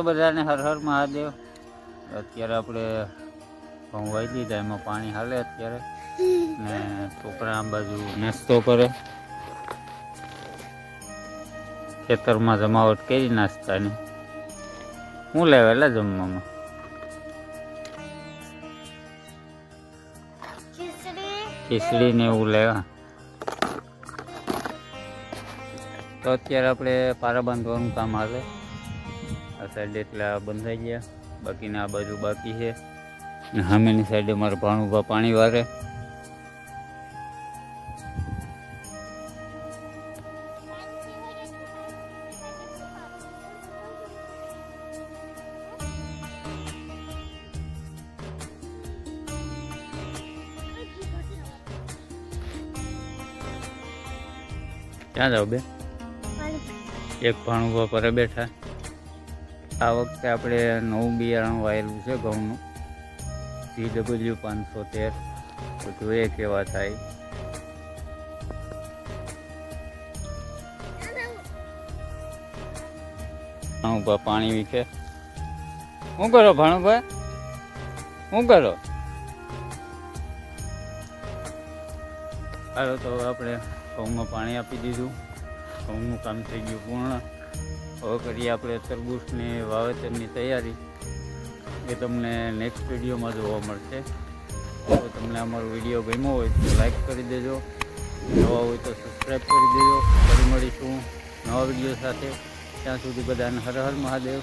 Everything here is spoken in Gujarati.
બધાને હર હર મહાદેવ। અત્યારે આપણે ઘઉં વાઈ દીધા, એમાં પાણી હાલે અત્યારે, ને છોકરા આ બાજુ નાસ્તો કરે। ખેતરમાં જમાવટ કરી નાસ્તાની। હું લેવાલા જમવામાં ખીચડી ને એવું લેવા। તો અત્યારે આપણે પારા બાંધવાનું કામ હાલે। આ સાઈડ એટલા બંધાઈ ગયા, બાકીના આ બાજુ બાકી છે। ને સામેની સાઈડે મારા ભાણુભા પાણી વારે। ક્યાં જાવ બે? એક ભાણુભા પર બેઠા। આ વખતે આપણે નવું બિયારણ વાયેલું છે ઘઉંનું, CW513। તો જોઈએ કેવા થાય। ભાણુભા પાણી વિશે શું કરો? ભાણુભા શું કરો? હાલો તો આપણે ઘઉંમાં પાણી આપી દીધું, ઘઉંનું કામ થઈ ગયું પૂર્ણ। હવે કરીએ આપણે તરબૂચની વાવેતરની તૈયારી, એ તમને નેક્સ્ટ વિડીયોમાં જોવા મળશે। તો તમને અમારો વિડીયો ગમ્યો હોય તો લાઈક કરી દેજો, નવા હોય તો સબસ્ક્રાઈબ કરી દેજો। ફરી મળીશું નવા વિડીયો સાથે, ત્યાં સુધી બધાને હર હર મહાદેવ।